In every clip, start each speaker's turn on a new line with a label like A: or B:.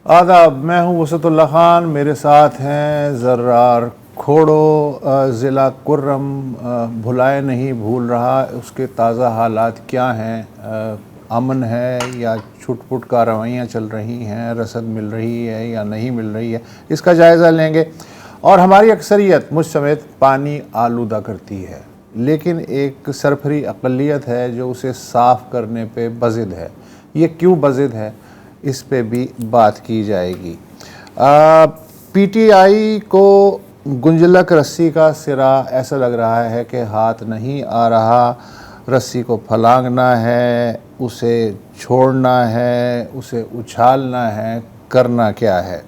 A: آداب، میں ہوں وسعت اللہ خان، میرے ساتھ ہیں زرار کھوڑو۔ ضلع کرم بھلائے نہیں بھول رہا، اس کے تازہ حالات کیا ہیں؟ امن ہے یا چھٹ پٹ کارروائیاں چل رہی ہیں؟ رسد مل رہی ہے یا نہیں مل رہی ہے؟ اس کا جائزہ لیں گے۔ اور ہماری اکثریت مجھ سمیت پانی آلودہ کرتی ہے، لیکن ایک سرفری اقلیت ہے جو اسے صاف کرنے پہ بضد ہے۔ یہ کیوں بضد ہے، اس پہ بھی بات کی جائے گی۔ پی ٹی آئی کو گنجلک رسی کا سرا ایسا لگ رہا ہے کہ ہاتھ نہیں آ رہا۔ رسی کو پھلانگنا ہے، اسے چھوڑنا ہے، اسے اچھالنا ہے، کرنا کیا ہے؟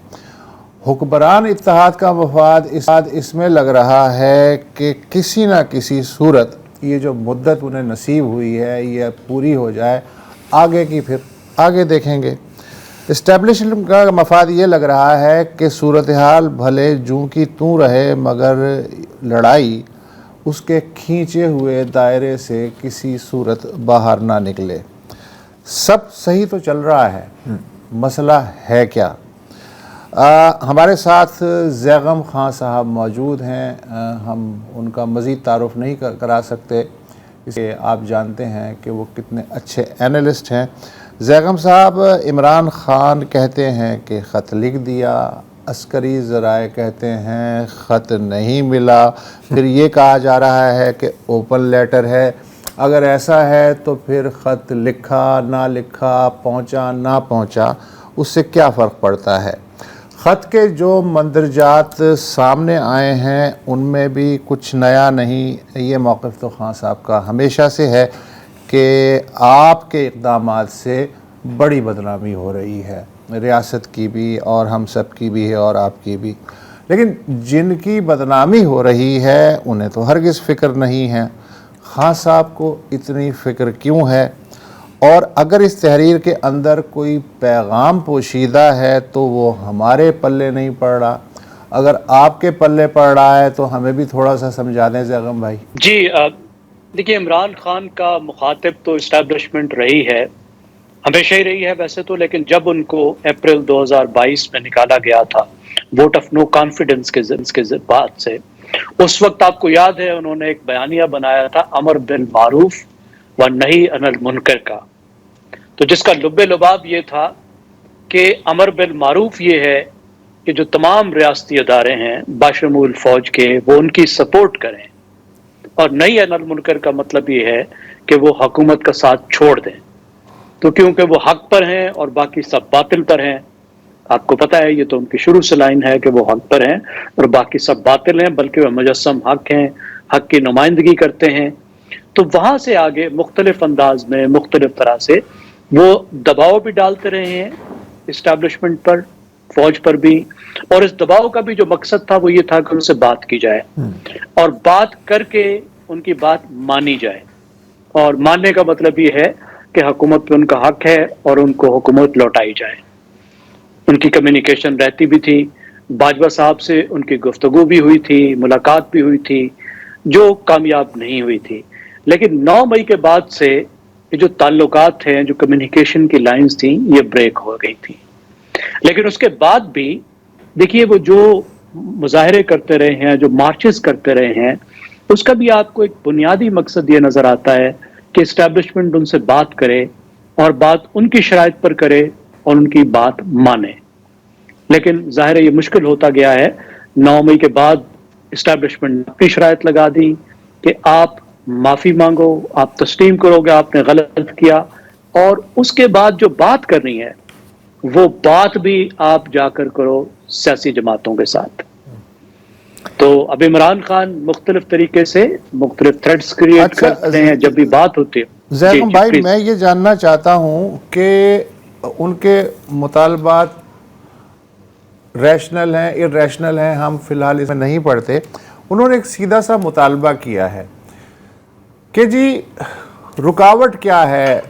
A: حکمران اتحاد کا مفاد اس میں لگ رہا ہے کہ کسی نہ کسی صورت یہ جو مدت انہیں نصیب ہوئی ہے یہ پوری ہو جائے، آگے کی پھر آگے دیکھیں گے۔ اسٹیبلشمنٹ کا مفاد یہ لگ رہا ہے کہ صورتحال بھلے جوں کی توں رہے، مگر لڑائی اس کے کھینچے ہوئے دائرے سے کسی صورت باہر نہ نکلے۔ سب صحیح تو چل رہا ہے، مسئلہ ہے کیا؟ ہمارے ساتھ زیغم خان صاحب موجود ہیں۔ ہم ان کا مزید تعارف نہیں کرا سکتے، اسے آپ جانتے ہیں کہ وہ کتنے اچھے اینالسٹ ہیں۔ زیغم صاحب، عمران خان کہتے ہیں کہ خط لکھ دیا، عسکری ذرائع کہتے ہیں خط نہیں ملا، پھر یہ کہا جا رہا ہے کہ اوپن لیٹر ہے۔ اگر ایسا ہے تو پھر خط لکھا نہ لکھا، پہنچا نہ پہنچا، اس سے کیا فرق پڑتا ہے؟ خط کے جو مندرجات سامنے آئے ہیں ان میں بھی کچھ نیا نہیں۔ یہ موقف تو خان صاحب کا ہمیشہ سے ہے کہ آپ کے اقدامات سے بڑی بدنامی ہو رہی ہے، ریاست کی بھی اور ہم سب کی بھی ہے اور آپ کی بھی۔ لیکن جن کی بدنامی ہو رہی ہے انہیں تو ہرگز فکر نہیں ہے۔ خان صاحب کو اتنی فکر کیوں ہے؟ اور اگر اس تحریر کے اندر کوئی پیغام پوشیدہ ہے تو وہ ہمارے پلے نہیں پڑ رہا، اگر آپ کے پلے پڑ رہا ہے تو ہمیں بھی تھوڑا سا سمجھا دیں زیغم بھائی۔
B: جی دیکھیے، عمران خان کا مخاطب تو اسٹیبلشمنٹ رہی ہے، ہمیشہ ہی رہی ہے ویسے تو، لیکن جب ان کو اپریل 2022 میں نکالا گیا تھا ووٹ آف نو کانفیڈنس کے بعد سے، اس وقت آپ کو یاد ہے انہوں نے ایک بیانیہ بنایا تھا امر بالمعروف و نہی عن المنکر کا، تو جس کا لب لباب یہ تھا کہ امر بالمعروف یہ ہے کہ جو تمام ریاستی ادارے ہیں باشمول فوج کے، وہ ان کی سپورٹ کریں، اور نہی عن المنکر کا مطلب یہ ہے کہ وہ حکومت کا ساتھ چھوڑ دیں، تو کیونکہ وہ حق پر ہیں اور باقی سب باطل پر ہیں۔ آپ کو پتہ ہے یہ تو ان کی شروع سے لائن ہے کہ وہ حق پر ہیں اور باقی سب باطل ہیں، بلکہ وہ مجسم حق ہیں، حق کی نمائندگی کرتے ہیں۔ تو وہاں سے آگے مختلف انداز میں مختلف طرح سے وہ دباؤ بھی ڈالتے رہے ہیں اسٹیبلشمنٹ پر، فوج پر بھی، اور اس دباؤ کا بھی جو مقصد تھا وہ یہ تھا کہ ان سے بات کی جائے اور بات کر کے ان کی بات مانی جائے، اور ماننے کا مطلب یہ ہے کہ حکومت پہ ان کا حق ہے اور ان کو حکومت لوٹائی جائے۔ ان کی کمیونیکیشن رہتی بھی تھی، باجوہ صاحب سے ان کی گفتگو بھی ہوئی تھی، ملاقات بھی ہوئی تھی، جو کامیاب نہیں ہوئی تھی۔ لیکن 9 مئی کے بعد سے یہ جو تعلقات ہیں، جو کمیونیکیشن کی لائنز تھیں، یہ بریک ہو گئی تھی۔ لیکن اس کے بعد بھی دیکھیے وہ جو مظاہرے کرتے رہے ہیں، جو مارچز کرتے رہے ہیں، اس کا بھی آپ کو ایک بنیادی مقصد یہ نظر آتا ہے کہ اسٹیبلشمنٹ ان سے بات کرے اور بات ان کی شرائط پر کرے اور ان کی بات مانے۔ لیکن ظاہر ہے یہ مشکل ہوتا گیا ہے۔ 9 مئی کے بعد اسٹیبلشمنٹ نے اپنی شرائط لگا دی کہ آپ معافی مانگو، آپ تسلیم کرو گے آپ نے غلط کیا، اور اس کے بعد جو بات کرنی ہے وہ بات بھی آپ جا کر کرو سیاسی جماعتوں کے ساتھ۔ تو اب عمران خان مختلف طریقے سے مختلف تھریڈز کریٹ کرتے ہیں جب بھی بات ہوتی ہے۔
A: زیغم بھائی، میں یہ جاننا چاہتا ہوں کہ ان کے مطالبات ریشنل ہیں، ارریشنل ہیں، ہم فی الحال اس میں نہیں پڑھتے۔ انہوں نے ایک سیدھا سا مطالبہ کیا ہے کہ جی رکاوٹ کیا ہے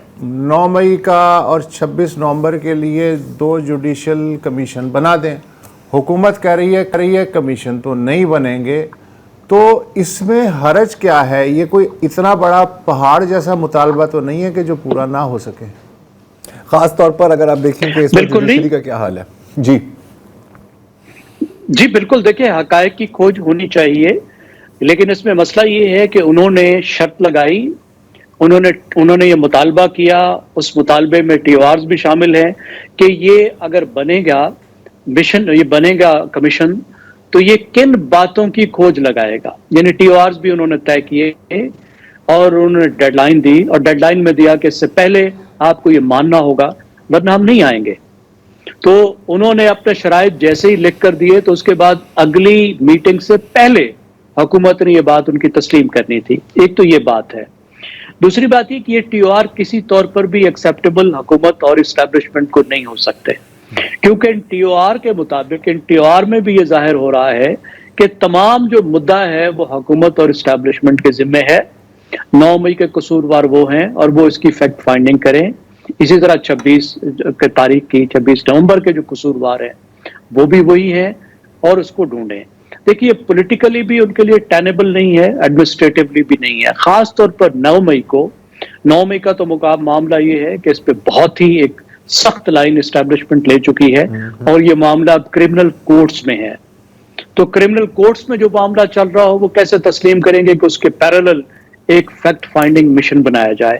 A: 9 مئی کا اور 26 نومبر کے لیے 2 جوڈیشل کمیشن بنا دیں۔ حکومت کہہ رہی ہے کمیشن تو نہیں بنیں گے، تو اس میں حرج کیا ہے؟ یہ کوئی اتنا بڑا پہاڑ جیسا مطالبہ تو نہیں ہے کہ جو پورا نہ ہو سکے،
C: خاص طور پر اگر آپ دیکھیں کہ اس وقت جوڈیشری کا کیا حال ہے۔
B: جی بالکل, دیکھیں حقائق کی کھوج ہونی چاہیے, لیکن اس میں مسئلہ یہ ہے کہ انہوں نے شرط لگائی, انہوں نے یہ مطالبہ کیا, اس مطالبے میں ٹی او آرز بھی شامل ہیں کہ یہ اگر بنے گا مشن, یہ بنے گا کمیشن, تو یہ کن باتوں کی کھوج لگائے گا. یعنی ٹی او آرز بھی انہوں نے طے کیے اور انہوں نے ڈیڈ لائن دی, اور ڈیڈ لائن میں دیا کہ اس سے پہلے آپ کو یہ ماننا ہوگا ورنہ ہم نہیں آئیں گے. تو انہوں نے اپنے شرائط جیسے ہی لکھ کر دیے تو اس کے بعد اگلی میٹنگ سے پہلے حکومت نے یہ بات ان کی تسلیم کرنی تھی. ایک تو یہ بات ہے. دوسری بات یہ کہ یہ ٹی او آر کسی طور پر بھی ایکسیپٹیبل حکومت اور اسٹیبلشمنٹ کو نہیں ہو سکتے, کیونکہ ان ٹی او آر کے مطابق ان ٹی او آر میں بھی یہ ظاہر ہو رہا ہے کہ تمام جو مدعا ہے وہ حکومت اور اسٹیبلشمنٹ کے ذمہ ہے. 9 مئی کے قصوروار وہ ہیں اور وہ اس کی فیکٹ فائنڈنگ کریں. اسی طرح 26 تاریخ کی 26 نومبر کے جو قصوروار ہیں وہ بھی وہی ہیں اور اس کو ڈھونڈیں. دیکھیے پولیٹیکلی بھی ان کے لیے ٹینیبل نہیں ہے, ایڈمنسٹریٹولی بھی نہیں ہے. خاص طور پر 9 مئی کا تو معاملہ یہ ہے کہ اس پہ بہت ہی ایک سخت لائن اسٹیبلشمنٹ لے چکی ہے اور یہ معاملہ اب کرمنل کورٹس میں ہے. تو کرمنل کورٹس میں جو معاملہ چل رہا ہو وہ کیسے تسلیم کریں گے کہ اس کے پیرالل ایک فیکٹ فائنڈنگ مشن بنایا جائے,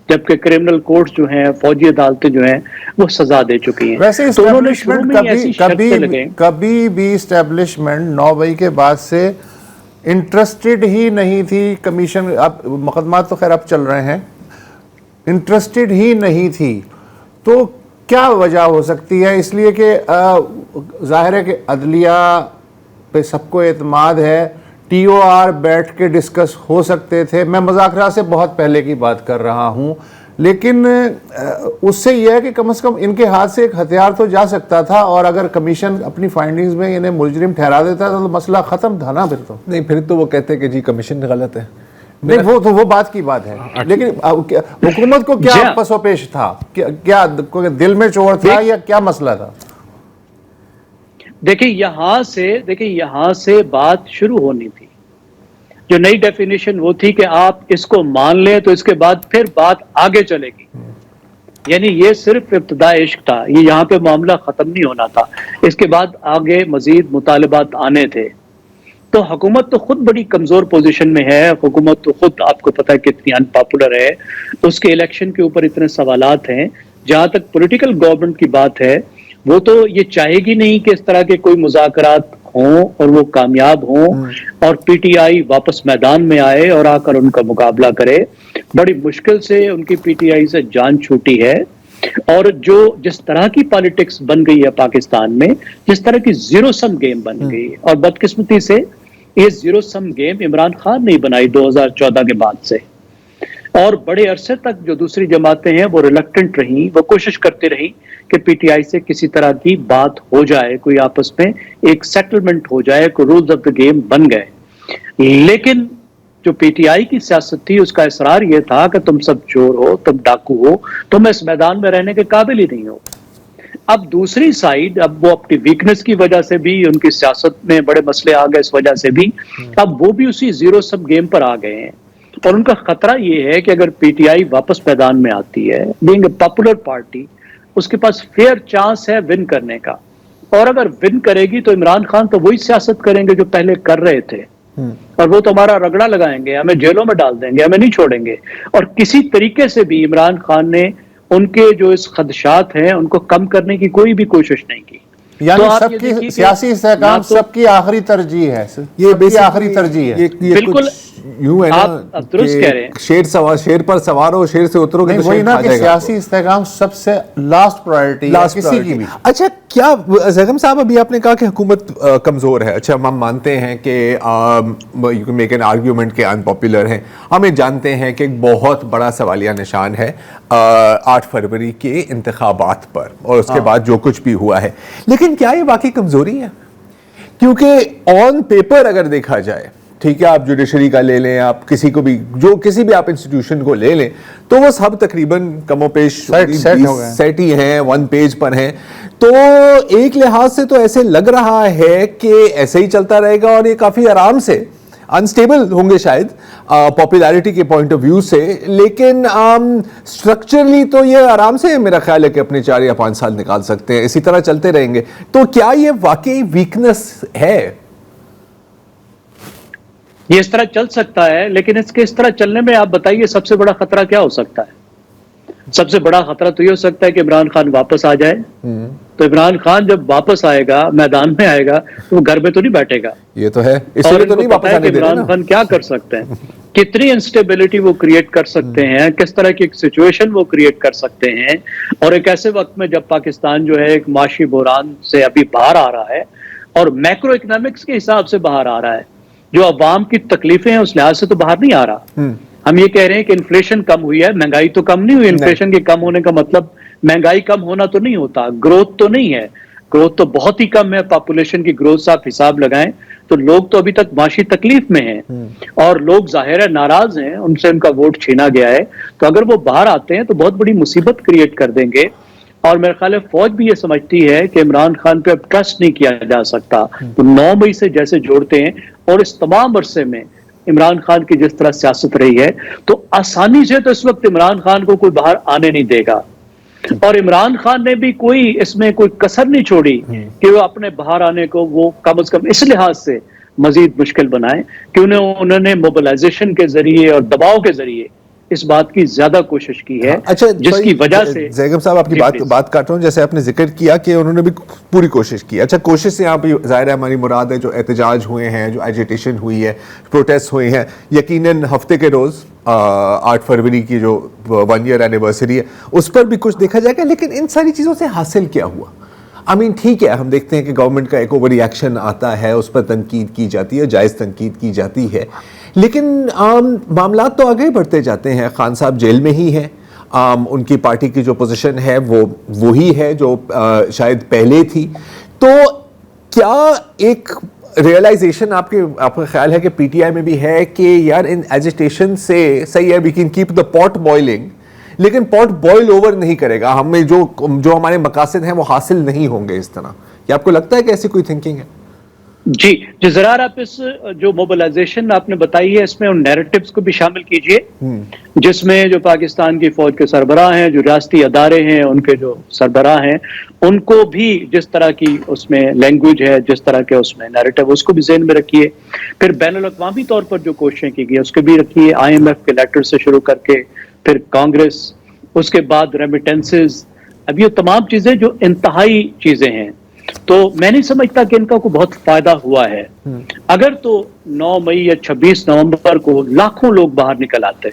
B: جبکہ کرمنل کورٹس جو ہیں, فوجی عدالتیں جو ہیں وہ سزا دے چکی ہیں.
A: ویسے
B: تو انہوں نے شروع میں ایسی شرطیں لگیں.
A: کبھی بھی اسٹیبلشمنٹ 9 مئی کے بعد سے انٹرسٹڈ ہی نہیں تھی کمیشن, اب مقدمات تو خیر اب چل رہے ہیں, انٹرسٹڈ ہی نہیں تھی. تو کیا وجہ ہو سکتی ہے؟ اس لیے کہ ظاہر ہے کہ عدلیہ پہ سب کو اعتماد ہے, ٹی او آر بیٹھ کے ڈسکس ہو سکتے تھے. میں مذاکرات سے بہت پہلے کی بات کر رہا ہوں, لیکن اس سے یہ ہے کہ کم از کم ان کے ہاتھ سے ایک ہتھیار تو جا سکتا تھا, اور اگر کمیشن اپنی فائنڈنگز میں انہیں ملزم ٹھہرا دیتا تو مسئلہ ختم تھا نا. پھر تو
C: نہیں, پھر تو وہ کہتے کہ جی کمیشن غلط ہے.
A: نہیں, وہ تو وہ بات کی بات ہے, لیکن حکومت کو کیا پس و پیش تھا, کیا دل میں چور تھا یا کیا مسئلہ تھا؟
B: دیکھیں یہاں سے بات شروع ہونی تھی. جو نئی ڈیفینیشن وہ تھی کہ آپ اس کو مان لیں تو اس کے بعد پھر بات آگے چلے گی. یعنی یہ صرف ابتدائی عشق تھا, یہ یہاں پہ معاملہ ختم نہیں ہونا تھا. اس کے بعد آگے مزید مطالبات آنے تھے. تو حکومت تو خود بڑی کمزور پوزیشن میں ہے. حکومت تو خود آپ کو پتہ ہے کتنی ان پاپولر ہے, اس کے الیکشن کے اوپر اتنے سوالات ہیں. جہاں تک پولیٹیکل گورنمنٹ کی بات ہے وہ تو یہ چاہے گی نہیں کہ اس طرح کے کوئی مذاکرات ہوں اور وہ کامیاب ہوں اور پی ٹی آئی واپس میدان میں آئے اور آ کر ان کا مقابلہ کرے. بڑی مشکل سے ان کی پی ٹی آئی سے جان چھوٹی ہے, اور جس طرح کی پالیٹکس بن گئی ہے پاکستان میں, جس طرح کی زیرو سم گیم بن گئی, اور بدقسمتی سے یہ زیرو سم گیم عمران خان نہیں بنائی 2014 کے بعد سے, اور بڑے عرصے تک جو دوسری جماعتیں ہیں وہ ریلکٹنٹ رہیں, وہ کوشش کرتے رہیں کہ پی ٹی آئی سے کسی طرح کی بات ہو جائے, کوئی آپس میں ایک سیٹلمنٹ ہو جائے, کوئی رولز آف دا گیم بن گئے. لیکن جو پی ٹی آئی کی سیاست تھی اس کا اصرار یہ تھا کہ تم سب چور ہو, تم ڈاکو ہو, تم اس میدان میں رہنے کے قابل ہی نہیں ہو. اب دوسری سائیڈ, اب وہ اپنی ویکنس کی وجہ سے بھی, ان کی سیاست میں بڑے مسئلے آ گئے اس وجہ سے بھی, اب وہ بھی اسی زیرو سم گیم پر آ گئے ہیں. اور ان کا خطرہ یہ ہے کہ اگر پی ٹی آئی واپس میدان میں آتی ہے, بینگ اے پاپولر پارٹی, اس کے پاس فیئر چانس ہے ون کرنے کا, اور اگر ون کرے گی تو عمران خان تو وہی سیاست کریں گے جو پہلے کر رہے تھے, اور وہ تو ہمارا رگڑا لگائیں گے, ہمیں جیلوں میں ڈال دیں گے, ہمیں نہیں چھوڑیں گے. اور کسی طریقے سے بھی عمران خان نے ان کے جو اس خدشات ہیں ان کو کم کرنے کی کوئی بھی کوشش نہیں کی.
A: یعنی سب کی سیاسی استحکام سب کی آخری ترجیح ہے, یہ آخری ترجیح ہے.
B: بالکل
C: یوں ہے نا,
B: درست کہہ رہے ہیں,
C: شیر پر سوار ہو, شیر سے اترو گے تو
A: وہی نا کہ سیاسی استحکام سب سے لاسٹ پرائرٹی ہے کسی کی بھی.
C: اچھا, کیا زیغم صاحب ابھی آپ نے کہا کہ حکومت کمزور ہے. اچھا, ہم مانتے ہیں کہ you can make an argument کہ ان پاپولر ہیں, ہمیں جانتے ہیں کہ ایک بہت بڑا سوالیہ نشان ہے 8 فروری کے انتخابات پر اور اس کے بعد جو کچھ بھی ہوا ہے. لیکن کیا یہ واقعی کمزوری ہے؟ کیونکہ آن پیپر اگر دیکھا جائے, ٹھیک ہے, آپ جوڈیشری کا لے لیں, آپ کسی کو بھی, جو کسی بھی آپ انسٹیٹیوشن کو لے لیں, تو وہ سب تقریباً کم و پیش سیٹ ہی ہیں, 1 پیج پر ہیں. تو ایک لحاظ سے تو ایسے لگ رہا ہے کہ ایسے ہی چلتا رہے گا اور یہ کافی آرام سے अनस्टेबल होंगे शायद पॉपुलैरिटी के पॉइंट ऑफ व्यू से, लेकिन स्ट्रक्चरली तो ये आराम से मेरा ख्याल है कि अपने 4 या 5 साल निकाल सकते हैं, इसी तरह चलते रहेंगे। तो क्या ये वाकई वीकनेस है?
B: ये इस तरह चल सकता है, लेकिन इसके इस तरह चलने में आप बताइए सबसे बड़ा खतरा क्या हो सकता है? सबसे बड़ा खतरा तो ये हो सकता है कि इमरान खान वापस आ जाए। तो इमरान खान जब वापस आएगा, मैदान में आएगा, तो वो घर में तो नहीं बैठेगा।
C: ये तो है, इसलिए तो नहीं वापस आने दे रहे
B: इमरान खान क्या कर सकते हैं, कितनी इंस्टेबिलिटी वो क्रिएट कर सकते हैं, किस तरह की एक सिचुएशन वो क्रिएट कर सकते हैं। और एक ऐसे वक्त में जब पाकिस्तान जो है एक माशी बहरान से अभी बाहर आ रहा है और मैक्रो इकोनॉमिक्स के हिसाब से बाहर आ रहा है, जो अवाम की तकलीफें हैं उस लिहाज से तो बाहर नहीं आ रहा। हम ये कह रहे हैं कि इन्फ्लेशन कम हुई है, महंगाई तो कम नहीं हुई। इन्फ्लेशन के कम होने का मतलब महंगाई कम होना तो नहीं होता, ग्रोथ तो नहीं है, ग्रोथ तो बहुत ही कम है। पॉपुलेशन की ग्रोथ से आप हिसाब लगाएं तो लोग तो अभी तक माशी तकलीफ में हैं और लोग जाहिर है नाराज हैं, उनसे उनका वोट छीना गया है। तो अगर वो बाहर आते हैं तो बहुत बड़ी मुसीबत क्रिएट कर देंगे। और मेरे ख्याल है फौज भी ये समझती है कि इमरान खान पे अब ट्रस्ट नहीं किया जा सकता। तो 9 मई से जैसे जोड़ते हैं और इस तमाम अरसे में इमरान खान की जिस तरह सियासत रही है, तो आसानी से तो इस वक्त इमरान खान को कोई बाहर आने नहीं देगा। और इमरान खान ने भी कोई इसमें कोई कसर नहीं छोड़ी कि वो अपने बाहर आने को वो कम से कम इस लिहाज से मजीद मुश्किल बनाए कि उन्होंने मोबिलाइजेशन के जरिए और दबाव के जरिए इस बात की ज्यादा कोशिश की है।
C: अच्छा,
B: जिसकी वजह से
C: जैगम साहब आपकी बात काट रहा हूँ, जैसे आपने जिक्र किया कि उन्होंने भी पूरी कोशिश की। अच्छा, कोशिश से यहाँ पे जाहिर है हमारी मुराद है जो एहतजाज हुए हैं, जो एजिटेशन हुई है, प्रोटेस्ट हुए हैं, यकीनन हफ्ते के रोज़ 8 फरवरी की जो 1 ईयर एनिवर्सरी है उस पर भी कुछ देखा जाएगा। लेकिन इन सारी चीज़ों से हासिल क्या हुआ? आई मीन ठीक है, हम देखते हैं कि गवर्नमेंट का एक ओवर रिएक्शन आता है, उस पर तनकीद की जाती है, जायज़ तनकीद की जाती है, लेकिन मामला तो आगे बढ़ते जाते हैं। खान साहब जेल में ही हैं, उनकी पार्टी की जो पोजीशन है वो ही है जो शायद पहले थी। तो क्या एक रियलाइजेशन आपका ख्याल है कि पीटीआई में भी है कि यार इन एजिटेशन से सही है, we can keep the pot boiling, लेकिन पॉट बॉयल ओवर नहीं करेगा, हमें जो हमारे मकासद हैं वो हासिल नहीं होंगे इस तरह? क्या आपको लगता है कि ऐसी कोई थिंकिंग है?
B: जी ज़रा आप इस जो मोबिलाइजेशन आपने बताई है इसमें उन नैरेटिव्स को भी शामिल कीजिए, जिसमें जो पाकिस्तान की फौज के सरबराह हैं, जो रियासती अदारे हैं, उनके जो सरबराह हैं, उनको भी जिस तरह की उसमें लैंग्वेज है, जिस तरह के उसमें नैरेटिव, उसको भी ज़हन में रखिए। फिर बैनुल-अक़वामी तौर पर जो कोशिशें की गई उसके भी रखिए, IMF के लेटर से शुरू करके फिर कांग्रेस, उसके बाद रेमिटेंसेस, अब ये तमाम चीज़ें जो इंतहाई चीज़ें हैं। तो मैं नहीं समझता कि इनका कोई बहुत फायदा हुआ है। अगर तो 9 मई या 26 नवंबर को लाखों लोग बाहर निकल आते,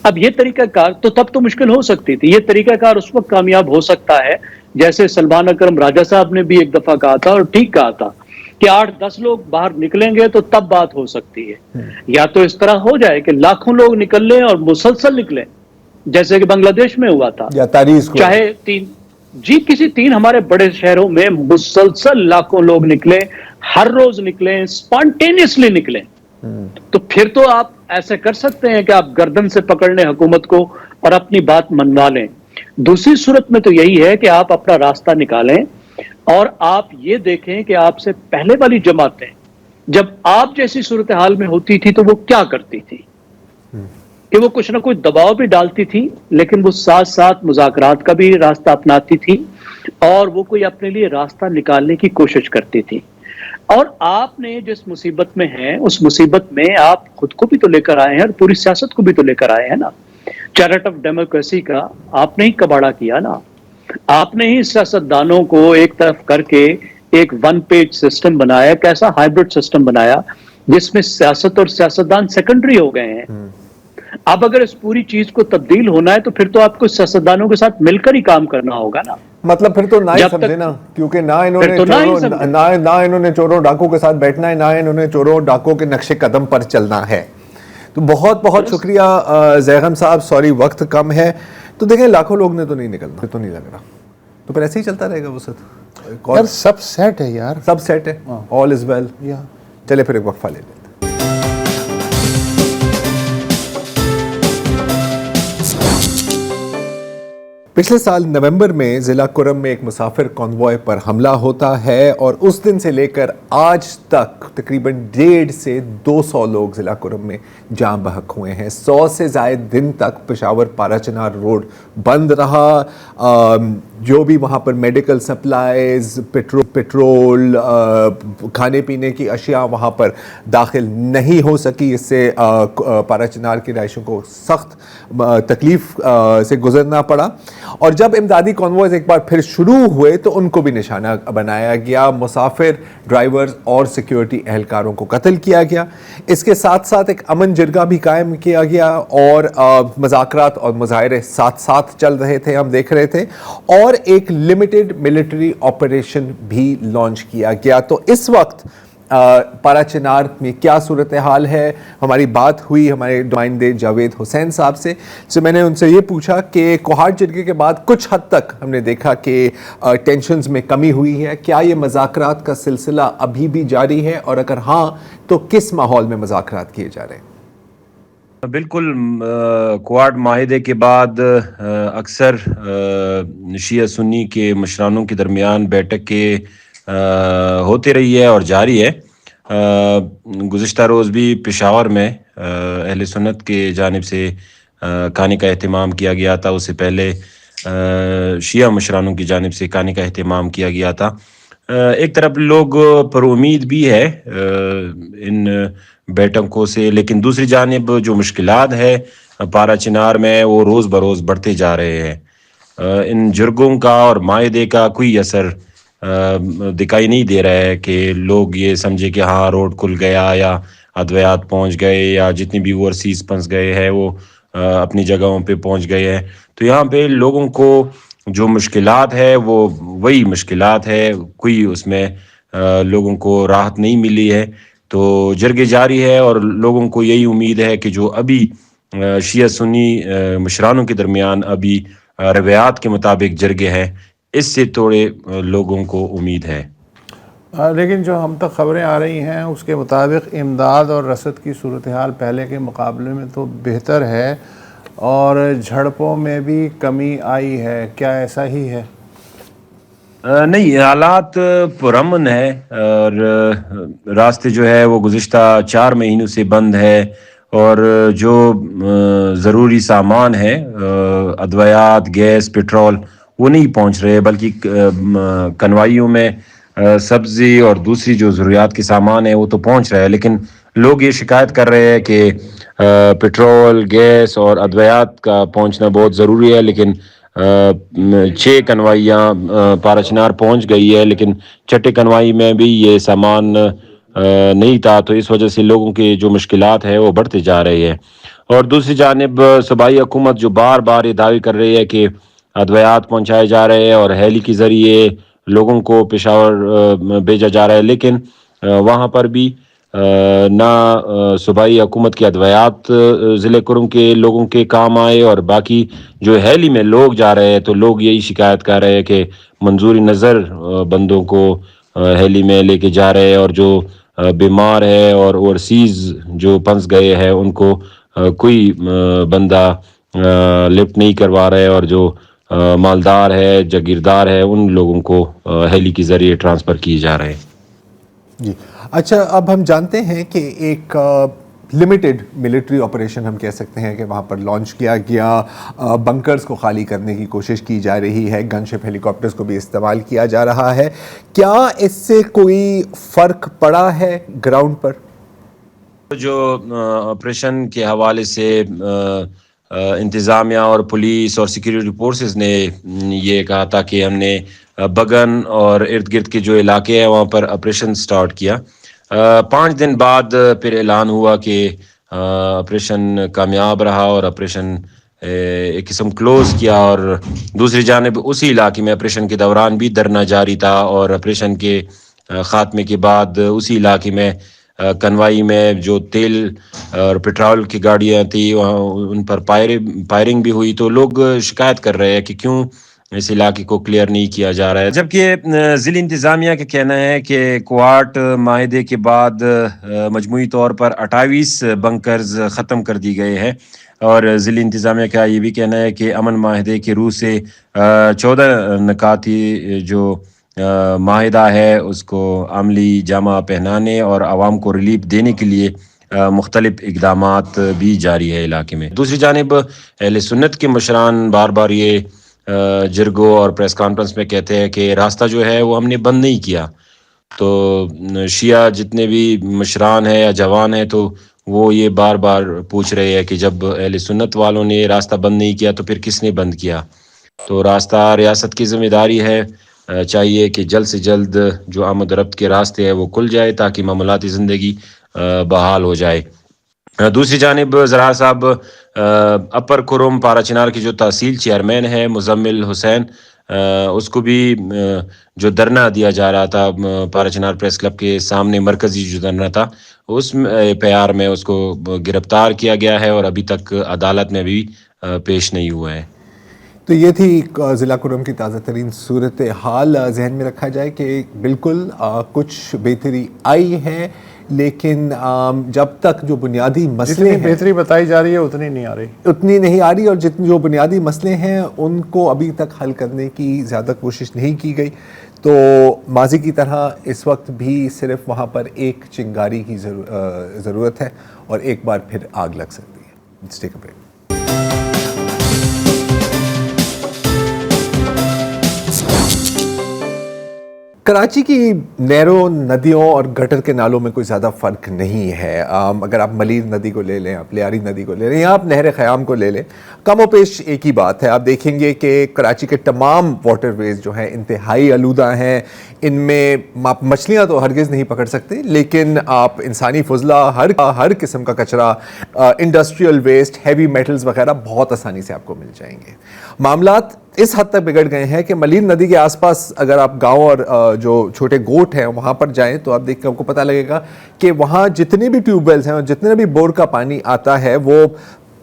B: अब ये तरीकाकार तो तब तो मुश्किल हो सकती थी। ये तरीकाकार उस वक्त कामयाब हो सकता है जैसे सलमान अकरम राजा साहब ने भी एक दफा कहा था और ठीक कहा था कि 8-10 लोग बाहर निकलेंगे तो तब बात हो सकती है। या तो इस तरह हो जाए कि लाखों लोग निकल लें और मुसलसल निकलें जैसे कि बांग्लादेश में हुआ था,
C: या तारीख
B: चाहे किसी 3 हमारे बड़े शहरों में मुसलसल लाखों लोग निकले, हर रोज निकले, स्पॉन्टेनियसली निकले। तो फिर तो आप ऐसे कर सकते हैं कि आप गर्दन से पकड़ लें हुकूमत को और अपनी बात मनवा लें। दूसरी सूरत में तो यही है कि आप अपना रास्ता निकालें और आप ये देखें कि आपसे पहले वाली जमातें जब आप जैसी सूरत हाल में होती थी तो वो क्या करती थी, कि वो कुछ ना कुछ दबाव भी डालती थी, लेकिन वो साथ साथ मुज़ाकरात का भी रास्ता अपनाती थी और वो कोई अपने लिए रास्ता निकालने की कोशिश करती थी। और आपने जिस मुसीबत में हैं उस मुसीबत में आप खुद को भी तो लेकर आए हैं और पूरी सियासत को भी तो लेकर आए हैं ना। चैरिट ऑफ डेमोक्रेसी का आपने ही कबाड़ा किया ना, आपने ही सियासतदानों को एक तरफ करके एक 1 पेज सिस्टम बनाया, कैसा हाइब्रिड सिस्टम बनाया जिसमें सियासत और सियासतदान सेकेंडरी हो गए हैं। अब अगर इस पूरी चीज को तब्दील होना है तो फिर तो आपको सियासतदानों के साथ मिलकर ही काम करना होगा ना।
C: मतलब फिर तो ना ही समझे ना, क्योंकि ना इन्होंने चोरों डाकों के साथ बैठना है, ना इन्होंने चोरों डाकों के नक्शे कदम पर चलना है। तो बहुत बहुत शुक्रिया ज़ैगम साहब, सॉरी वक्त कम है। तो देखें लाखों लोग ने तो नहीं निकलना, तो नहीं लग रहा, तो फिर ऐसे ही चलता रहेगा वो सब।
A: यार सब सेट है यार,
C: सब सेट है, ऑल इज वेल। चले फिर एक वक्फा ले लेते। پچھلے سال نومبر میں ضلع کرم میں ایک مسافر کانوائے پر حملہ ہوتا ہے اور اس دن سے لے کر آج تک تقریباً 150 سے 200 لوگ ضلع کرم میں جاں بحق ہوئے ہیں. 100 سے زائد دن تک پشاور پارا چنار روڈ بند رہا. جو بھی وہاں پر میڈیکل سپلائز، پیٹرول، کھانے پینے کی اشیاء وہاں پر داخل نہیں ہو سکی. اس سے پارا چنار کے رہائشیوں کو سخت تکلیف سے گزرنا پڑا. اور جب امدادی کانوائز ایک بار پھر شروع ہوئے تو ان کو بھی نشانہ بنایا گیا. مسافر، ڈرائیورز اور سیکیورٹی اہلکاروں کو قتل کیا گیا. اس کے ساتھ ساتھ ایک امن جرگہ بھی قائم کیا گیا اور مذاکرات اور مظاہرے ساتھ ساتھ چل رہے تھے، ہم دیکھ رہے تھے. اور ایک لمیٹڈ ملٹری آپریشن بھی لانچ کیا گیا. تو اس وقت پارا چنار میں کیا صورتحال ہے؟ ہماری بات ہوئی ہمارے نمائندے جاوید حسین صاحب سے. میں نے ان سے یہ پوچھا کہ کوہاٹ جرگے کے بعد کچھ حد تک ہم نے دیکھا کہ ٹینشنز میں کمی ہوئی ہے. کیا یہ مذاکرات کا سلسلہ ابھی بھی جاری ہے، اور اگر ہاں تو کس ماحول میں مذاکرات کیے جا رہے ہیں؟
D: بالکل، کوارڈ معاہدے کے بعد اکثر شیعہ سنی کے مشرانوں کے درمیان بیٹھ کے ہوتی رہی ہے اور جاری ہے. گزشتہ روز بھی پشاور میں اہل سنت کے جانب سے کھانے کا اہتمام کیا گیا تھا. اس سے پہلے شیعہ مشرانوں کی جانب سے کھانے کا اہتمام کیا گیا تھا. ایک طرف لوگ پر امید بھی ہے ان بیٹھکوں سے، لیکن دوسری جانب جو مشکلات ہے پارا چنار میں وہ روز بروز بڑھتے جا رہے ہیں. ان جرگوں کا اور معاہدے کا کوئی اثر دکھائی نہیں دے رہا ہے کہ لوگ یہ سمجھے کہ ہاں روڈ کھل گیا یا ادویات پہنچ گئے یا جتنی بھی اوورسیز پھنس گئے ہیں وہ اپنی جگہوں پہ پہنچ گئے ہیں. تو یہاں پہ لوگوں کو جو مشکلات ہے وہ وہی مشکلات ہے، کوئی اس میں لوگوں کو راحت نہیں ملی ہے. تو جرگے جاری ہے اور لوگوں کو یہی امید ہے کہ جو ابھی شیعہ سنی مشرانوں کے درمیان ابھی روایات کے مطابق جرگے ہیں، اس سے تھوڑے لوگوں کو امید ہے.
A: لیکن جو ہم تک خبریں آ رہی ہیں اس کے مطابق امداد اور رسد کی صورتحال پہلے کے مقابلے میں تو بہتر ہے اور جھڑپوں میں بھی کمی آئی ہے. کیا ایسا ہی ہے؟
D: نہیں، حالات پرامن ہے اور راستے جو ہے وہ گزشتہ 4 مہینوں سے بند ہے. اور جو ضروری سامان ہے، ادویات، گیس، پیٹرول، وہ نہیں پہنچ رہے، بلکہ کنوائیوں میں سبزی اور دوسری جو ضروریات کے سامان ہے وہ تو پہنچ رہا ہے. لیکن لوگ یہ شکایت کر رہے ہیں کہ پیٹرول، گیس اور ادویات کا پہنچنا بہت ضروری ہے، لیکن 6 کنوائیاں پارا چنار پہنچ گئی ہے، لیکن چھٹے کنوائی میں بھی یہ سامان نہیں تھا. تو اس وجہ سے لوگوں کے جو مشکلات ہے وہ بڑھتے جا رہے ہیں. اور دوسری جانب صوبائی حکومت جو بار بار یہ دعوی کر رہی ہے کہ ادویات پہنچائے جا رہے ہیں اور ہیلی کے ذریعے لوگوں کو پشاور بھیجا جا رہا ہے، لیکن وہاں پر بھی نہ صوبائی حکومت کے ادویات ضلع کرم کے لوگوں کے کام آئے، اور باقی جو ہیلی میں لوگ جا رہے ہیں تو لوگ یہی شکایت کر رہے ہیں کہ منظوری نظر بندوں کو ہیلی میں لے کے جا رہے ہیں، اور جو بیمار ہے اور اوورسیز جو پھنس گئے ہیں ان کو کوئی بندہ لفٹ نہیں کروا رہے، اور جو مالدار ہے، جاگیردار ہے، ان لوگوں کو ہیلی کے ذریعے ٹرانسفر کیے جا رہے ہیں.
C: جی اچھا، اب ہم جانتے ہیں کہ ایک لمیٹڈ ملٹری آپریشن ہم کہہ سکتے ہیں کہ وہاں پر لانچ کیا گیا. بنکرز کو خالی کرنے کی کوشش کی جا رہی ہے، گن شپ ہیلی کاپٹرز کو بھی استعمال کیا جا رہا ہے. کیا اس سے کوئی فرق پڑا ہے گراؤنڈ پر؟
D: جو آپریشن کے حوالے سے انتظامیہ اور پولیس اور سیکیورٹی فورسز نے یہ کہا تھا کہ ہم نے بگن اور ارد گرد کے جو علاقے ہیں وہاں پر آپریشن سٹارٹ کیا. 5 دن بعد پھر اعلان ہوا کہ آپریشن کامیاب رہا اور آپریشن ایک قسم کلوز کیا. اور دوسری جانب اسی علاقے میں آپریشن کے دوران بھی دھرنا جاری تھا، اور آپریشن کے خاتمے کے بعد اسی علاقے میں کنوائی میں جو تیل اور پیٹرول کی گاڑیاں تھیں وہاں ان پر فائرنگ بھی ہوئی. تو لوگ شکایت کر رہے ہیں کہ کیوں اس علاقے کو کلیئر نہیں کیا جا رہا ہے، جبکہ ضلع انتظامیہ کا کہنا ہے کہ کوارٹ معاہدے کے بعد مجموعی طور پر 28 بنکرز ختم کر دی گئے ہیں، اور ضلع انتظامیہ کا یہ بھی کہنا ہے کہ امن معاہدے کے روح سے 14 نکاتی جو معاہدہ ہے اس کو عملی جامہ پہنانے اور عوام کو ریلیف دینے کے لیے مختلف اقدامات بھی جاری ہے علاقے میں۔ دوسری جانب اہل سنت کے مشران بار بار یہ جرگوں اور پریس کانفرنس میں کہتے ہیں کہ راستہ جو ہے وہ ہم نے بند نہیں کیا، تو شیعہ جتنے بھی مشران ہیں یا جوان ہیں تو وہ یہ بار بار پوچھ رہے ہیں کہ جب اہل سنت والوں نے راستہ بند نہیں کیا تو پھر کس نے بند کیا؟ تو راستہ ریاست کی ذمہ داری ہے، چاہیے کہ جلد سے جلد جو آمد و رفت کے راستے ہیں وہ کھل جائے تاکہ معاملاتی زندگی بحال ہو جائے۔ دوسری جانب زرار صاحب اپر کھرم پارا چنار کی جو تحصیل چیئرمین ہے مزمل حسین، اس کو بھی جو دھرنا دیا جا رہا تھا پارا چنار پریس کلب کے سامنے، مرکزی جو دھرنا تھا، اس پیار میں اس کو گرفتار کیا گیا ہے اور ابھی تک عدالت میں بھی پیش نہیں ہوا ہے۔
C: تو یہ تھی ضلع کرم کی تازہ ترین صورت حال۔ ذہن میں رکھا جائے کہ بالکل کچھ بہتری آئی ہے، لیکن جب تک جو بنیادی مسئلے
A: جتنی بہتری بتائی جا رہی ہے اتنی نہیں آ رہی، اور جتنے جو بنیادی مسئلے ہیں ان کو ابھی تک حل کرنے کی زیادہ کوشش نہیں کی گئی، تو ماضی کی طرح اس وقت بھی صرف وہاں پر ایک چنگاری کی ضرورت ہے اور ایک بار پھر آگ لگ سکتی ہے۔ Let's take a break. Karachi کی نہروں، ندیوں اور گٹر کے نالوں میں کوئی زیادہ فرق نہیں ہے۔ اگر آپ ملیر ندی کو لے لیں، آپ لیاری ندی کو لے لیں، یا آپ نہر خیام کو لے لیں، کم و بیش ایک ہی بات ہے۔ آپ دیکھیں گے کہ کراچی کے تمام واٹر ویز جو ہیں انتہائی آلودہ ہیں۔ ان میں آپ مچھلیاں تو ہرگز نہیں پکڑ سکتے، لیکن آپ انسانی فضلہ، ہر قسم کا کچرا، انڈسٹریل ویسٹ، ہیوی میٹلز وغیرہ بہت آسانی سے آپ کو مل جائیں گے۔ معاملات اس حد تک بگڑ گئے ہیں کہ ملیر ندی کے آس پاس اگر آپ گاؤں اور جو چھوٹے گوٹ ہیں وہاں پر جائیں تو آپ دیکھ کے آپ کو پتہ لگے گا کہ وہاں جتنے بھی ٹیوب ویلز ہیں اور جتنے بھی بور کا پانی آتا ہے وہ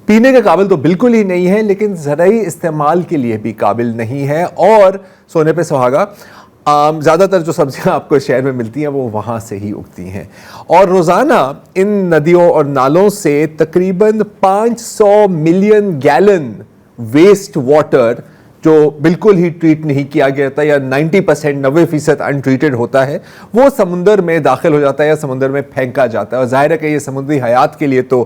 A: پینے کے قابل تو بالکل ہی نہیں ہے، لیکن زرعی استعمال کے لیے بھی قابل نہیں ہے۔ اور سونے پہ سہاگا، زیادہ تر جو سبزیاں آپ کو شہر میں ملتی ہیں وہ وہاں سے ہی اگتی ہیں، اور روزانہ ان ندیوں اور نالوں سے تقریباً 500 ملین گیلن ویسٹ واٹر جو بالکل ہی ٹریٹ نہیں کیا گیا تھا، یا 90% انٹریٹڈ ہوتا ہے، وہ سمندر میں داخل ہو جاتا ہے یا سمندر میں پھینکا جاتا ہے، اور ظاہر ہے کہ یہ سمندری حیات کے لیے تو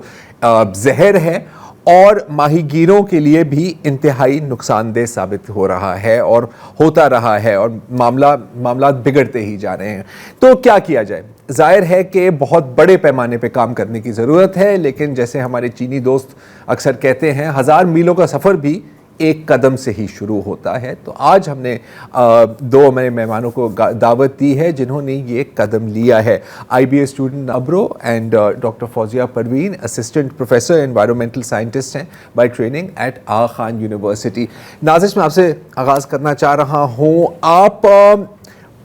A: زہر ہے اور ماہی گیروں کے لیے بھی انتہائی نقصان دہ ثابت ہو رہا ہے اور ہوتا رہا ہے، اور معاملات بگڑتے ہی جا رہے ہیں۔ تو کیا کیا جائے؟ ظاہر ہے کہ بہت بڑے پیمانے پہ کام کرنے کی ضرورت ہے، لیکن جیسے ہمارے چینی دوست اکثر کہتے ہیں، 1000 میلوں کا سفر بھی ایک قدم سے ہی شروع ہوتا ہے۔ تو آج ہم نے دو ہمارے مہمانوں کو دعوت دی ہے جنہوں نے یہ قدم لیا ہے۔ I B A student Abru and doctor Fauzia Parveen, assistant professor environmental scientist ہیں by training at Aga Khan university. Nazish, میں آپ سے آغاز کرنا چاہ رہا ہوں، آپ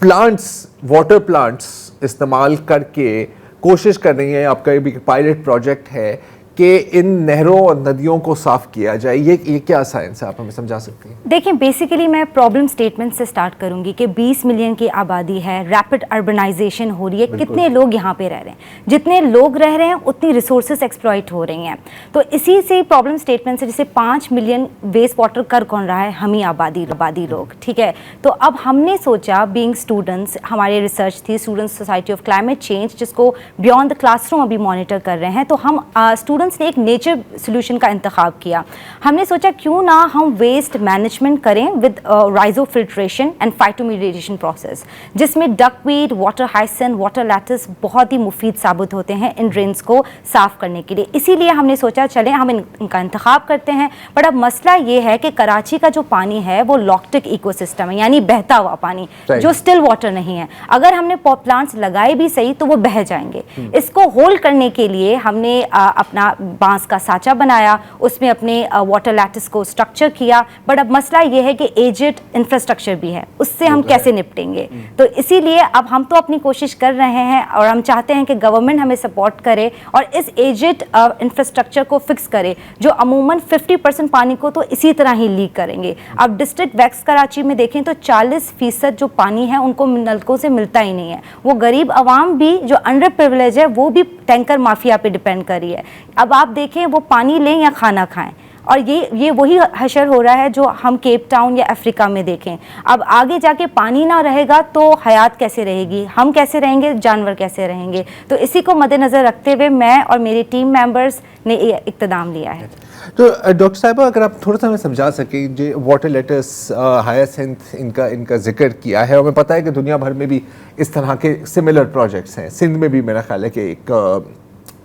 A: پلانٹس، واٹر پلانٹس استعمال کر کے کوشش کر رہی ہیں، آپ کا بھی پائلٹ پروجیکٹ ہے کہ ان نہروں اور ندیوں کو صاف کیا جائے، یہ کیا سائنس ہے، آپ ہمیں سمجھا سکتی ہیں؟
E: دیکھیں، بیسیکلی میں پرابلم سٹیٹمنٹ سے سٹارٹ کروں گی کہ 20 ملین کی آبادی ہے، ریپڈ اربنائزیشن ہو رہی ہے، کتنے لوگ یہاں پہ رہ رہے ہیں، جتنے لوگ رہ رہے ہیں اتنی ریسورسز ایکسپلائٹ ہو رہی ہیں، تو اسی سے پرابلم سٹیٹمنٹ سے جیسے 5 ملین ویسٹ واٹر کر کون رہا ہے، ہم ہی آبادی لوگ، ٹھیک ہے۔ تو اب ہم نے سوچا، بینگ اسٹوڈنٹس، ہماری ریسرچ تھی students society of climate change, جس کو بیونڈ دا کلاس روم ابھی مانیٹر کر رہے ہیں، تو ہم اسٹوڈنٹس نے ایک نیچر سولوشن کا انتخاب کیا۔ ہم نے سوچا کیوں نہ ہم ویسٹ مینجمنٹ کریں ود رائزو فلٹریشن اینڈ فائٹومیڈیشن پروسیس، جس میں ڈک ویڈ، واٹر ہائسن، واٹر لیٹس بہت ہی مفید ثابت ہوتے ہیں ان ڈرینس کو صاف کرنے کے لیے۔ اسی لیے ہم نے سوچا چلیں ہم ان کا انتخاب کرتے ہیں۔ بٹ اب مسئلہ یہ ہے کہ کراچی کا جو پانی ہے وہ لاکٹک ایکو سسٹم ہے، یعنی بہتا ہوا پانی جو سٹل واٹر نہیں ہے۔ اگر ہم نے پلانٹس لگائے بھی صحیح تو وہ بہہ جائیں گے۔ اس کو ہولڈ کرنے کے لیے ہم نے اپنا बांस का साँचा बनाया, उसमें अपने वाटर लैटिस को स्ट्रक्चर किया, बट अब मसला ये है कि एजेड इंफ्रास्ट्रक्चर भी है, उससे हम कैसे निपटेंगे। तो इसीलिए अब हम तो अपनी कोशिश कर रहे हैं और हम चाहते हैं कि गवर्नमेंट हमें सपोर्ट करे और इस एजेड इंफ्रास्ट्रक्चर को फिक्स करे, जो अमूमन 50% पानी को तो इसी तरह ही लीक करेंगे। अब डिस्ट्रिक्ट वैक्स कराची में देखें तो 40% जो पानी है उनको नलकों से मिलता ही नहीं है। वो गरीब आवाम भी जो अंडर प्रिविलेज है वो भी टैंकर माफिया पे डिपेंड कर रही है। अब आप देखें वो पानी लें या खाना खाएं, और ये वही हशर हो रहा है जो हम केप टाउन या अफ्रीका में देखें। अब आगे जाके पानी ना रहेगा तो हयात कैसे रहेगी, हम कैसे रहेंगे, जानवर कैसे रहेंगे। तो इसी को मद्देनज़र रखते हुए मैं और मेरी टीम मेंबर्स ने ये इक़्तिदाम लिया है।
C: तो डॉक्टर साहिबा, अगर आप थोड़ा सा हमें समझा सकें, जो वाटर लेटस, हायासिंथ, इनका जिक्र किया है, और हमें पता है कि दुनिया भर में भी इस तरह के सिमिलर प्रोजेक्ट्स हैं। सिंध में भी मेरा ख्याल है कि एक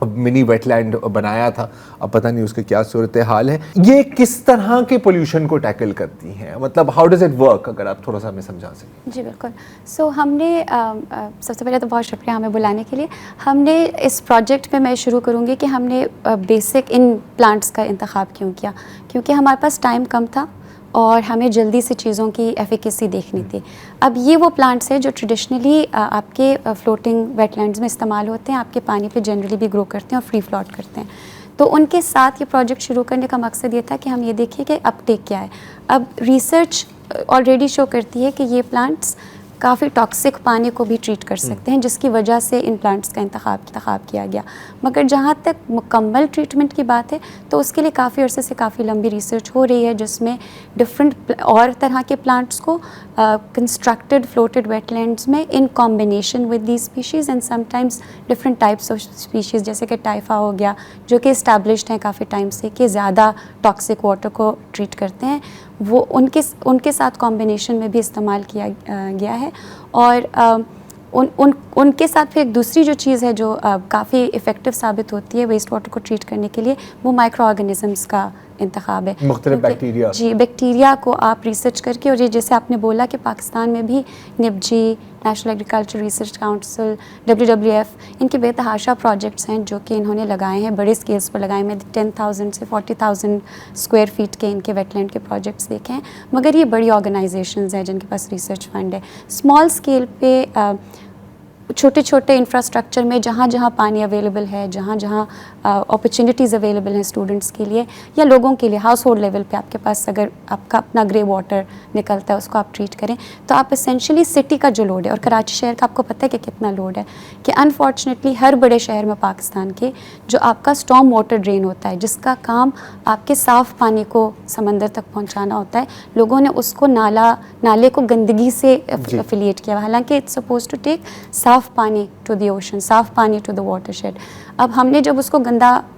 C: मिनी वेटलैंड बनाया था, अब पता नहीं उसकी क्या सूरत हाल है। ये किस तरह के पोल्यूशन को टैकल करती हैं, मतलब हाउ डज इट वर्क, अगर आप थोड़ा सा हमें समझा सकें।
F: जी बिल्कुल। सो हमने सबसे पहले तो बहुत शुक्रिया हमें बुलाने के लिए। हमने इस प्रोजेक्ट में मैं शुरू करूँगी कि हमने बेसिक इन प्लांट्स का इंतखाब क्यों किया, क्योंकि हमारे पास टाइम कम था और हमें जल्दी से चीज़ों की एफिकेसी देखनी थी। अब ये वो प्लांट्स हैं जो ट्रेडिशनली आपके फ्लोटिंग वेटलैंड्स में इस्तेमाल होते हैं, आपके पानी पे जनरली भी ग्रो करते हैं और फ्री फ्लोट करते हैं। तो उनके साथ ये प्रोजेक्ट शुरू करने का मकसद ये था कि हम ये देखें कि अपटेक क्या है। अब रिसर्च ऑलरेडी शो करती है कि ये प्लांट्स काफ़ी टॉक्सिक पानी को भी ट्रीट कर सकते हैं, जिसकी वजह से इन प्लांट्स का इंतखाब किया गया। मगर जहाँ तक मुकम्मल ट्रीटमेंट की बात है तो उसके लिए काफ़ी अरसे से काफ़ी लंबी रिसर्च हो रही है, जिसमें डिफरेंट और तरह के प्लांट्स को कंस्ट्रक्टेड फ्लोटेड वेटलैंड्स में in combination with the species and sometimes different types of species, जैसे कि टाइफा हो गया, जो कि इस्टेब्लिश्ड हैं काफ़ी टाइम से कि ज़्यादा टॉक्सिक वाटर को ट्रीट करते हैं, वो उनके साथ कॉम्बिनेशन में भी इस्तेमाल किया गया है। और उनके साथ फिर एक दूसरी जो चीज़ है जो काफ़ी इफ़ेक्टिव साबित होती है वेस्ट वाटर को ट्रीट करने के लिए, वो माइक्रो ऑर्गेनिज़म्स का इंतखाब है।
C: मुख्तलिफ बैक्टीरिया,
F: जी, बैक्टीरिया को आप रिसर्च करके, और ये जैसे आपने बोला कि पाकिस्तान में भी निबजी, national agriculture research council, WWF, इनके बेतहाशा प्रोजेक्ट्स हैं जो कि इन्होंने लगाए हैं, बड़े स्केल्स पर लगाए हैं। 10,000 से 40,000 स्क्वायर फीट के इनके वेटलैंड के प्रोजेक्ट्स देखे हैं। मगर ये बड़ी ऑर्गेनाइजेशंस हैं जिनके पास रिसर्च फंड है। स्मॉल स्केल पे छोटे छोटे इंफ्रास्ट्रक्चर में जहाँ जहाँ पानी अवेलेबल है, जहाँ जहाँ अपॉर्चुनिटीज़ अवेलेबल हैं स्टूडेंट्स के लिए या लोगों के लिए, हाउस होल्ड लेवल पे आपके पास अगर आपका अपना ग्रे वाटर निकलता है उसको आप ट्रीट करें, तो आप एसेंशियली सिटी का जो लोड है, और कराची शहर का आपको पता है कि कितना लोड है, कि अनफॉर्चुनेटली हर बड़े शहर में पाकिस्तान के जो आपका स्टॉर्म वाटर ड्रेन होता है, जिसका काम आपके साफ़ पानी को समंदर तक पहुँचाना होता है, लोगों ने उसको नाले को गंदगी से एफिलिएट किया, हालांकि इट्स सपोज टू टेक साफ़ पानी टू द ओशन, साफ़ पानी टू द वाटरशेड। अब हमने जब उसको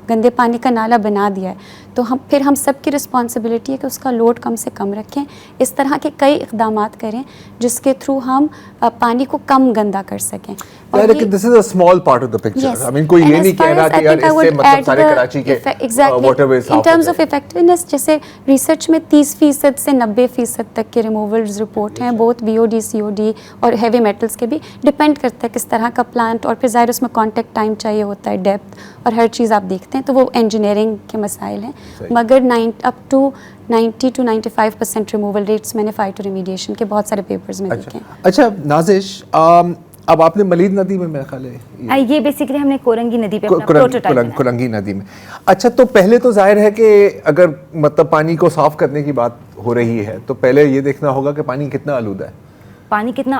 F: गंदे पानी का नाला बना दिया है, तो हम सब की रिस्पॉन्सिबिलिटी है कि उसका लोड कम से कम रखें। इस तरह के कई इक़दामात करें जिसके थ्रू हम पानी को कम गंदा कर सकें।
C: लेकिन this is a small part of the picture. I mean कोई ये नहीं कह रहा कि यार इससे मतलब सारे कराची के वाटरवेज साफ हो जाएं।
F: इन टर्म्स ऑफ इफेक्टिवनेस, जैसे रिसर्च में 30% से 90% तक के रिमूवल्स रिपोर्ट हैं, बोथ BOD, COD और हैवी मेटल्स के भी। डिपेंड करता है किस तरह का प्लांट, और फिर ज़ाहिर उसमें कॉन्टेक्ट टाइम चाहिए होता है, डेप्थ और हर चीज़ आप देखते हैं, तो वो इंजीनियरिंग के मसाइल हैं। मगर 90 to 95% रिमूवल रेट्स मैंने फाइटो रेमीडिएशन के बहुत सारे पेपर्स में देखे हैं।
C: अच्छा नाजिश, अब आपने मलीद नदी में मेरा ख्याल है
E: ये बेसिकली हमने कोरंगी नदी पे अपना प्रोटोटाइप
C: कोरंगी नदी में। अच्छा, तो पहले तो जाहिर है कि अगर मतलब पानी को साफ करने की बात हो रही है तो पहले ये देखना होगा कि पानी कितना आलूदा है,
E: पानी कितना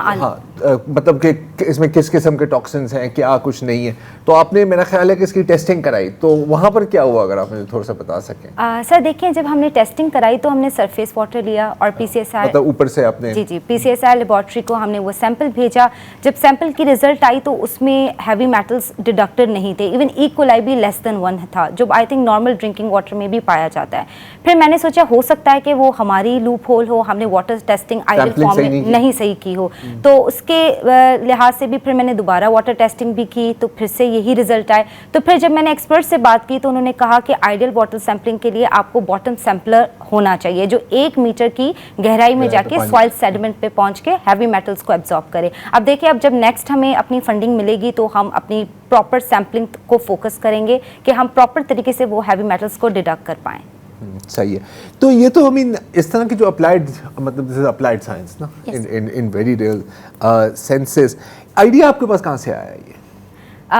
C: मतलब कि इसमें किस किस्म के टॉक्सिन्स हैं, क्या कुछ नहीं है। तो आपने मेरा ख्याल है कि इसकी टेस्टिंग कराई, तो वहाँ पर क्या हुआ, अगर आप मुझे थोड़ा सा बता सकें।
E: सर देखिए, जब हमने टेस्टिंग कराई तो हमने सरफेस वाटर लिया और PCSR, मतलब
C: ऊपर से आपने
E: जी PCSR लेबॉर्ट्री को हमने वो सैंपल भेजा। जब सैंपल की रिजल्ट आई तो उसमें हैवी मेटल्स डिडक्टेड नहीं थे, इवन E. coli भी less than 1 था, जो I think normal drinking water में भी पाया जाता है। फिर मैंने सोचा हो सकता है कि वो हमारी लूप होल हो, हमने वाटर टेस्टिंग आइडियल फॉर्म में नहीं सही की हो। तो उसके लिहाज से भी फिर मैंने दोबारा वाटर टेस्टिंग भी की, तो फिर से यही रिजल्ट आए। तो फिर जब मैंने एक्सपर्ट से बात की तो उन्होंने कहा कि आइडियल वाटर सैंपलिंग के लिए आपको बॉटम सैंपलर होना चाहिए जो 1 मीटर की गहराई में जाके सॉइल सेडिमेंट पे पहुंच के हैवी मेटल्स को एब्जॉर्ब करे। अब देखिए, अब जब नेक्स्ट हमें अपनी फंडिंग मिलेगी तो हम अपनी प्रॉपर सैंपलिंग को फोकस करेंगे कि हम प्रॉपर तरीके से वो हैवी मेटल्स को डिडक्ट कर पाएं।
C: सही है। तो ये तो इस तरह की जो अप्लाइड, मतलब दिस इज अप्लाइड साइंस ना, in very real senses. Idea आपके पास कहाँ से आया ये?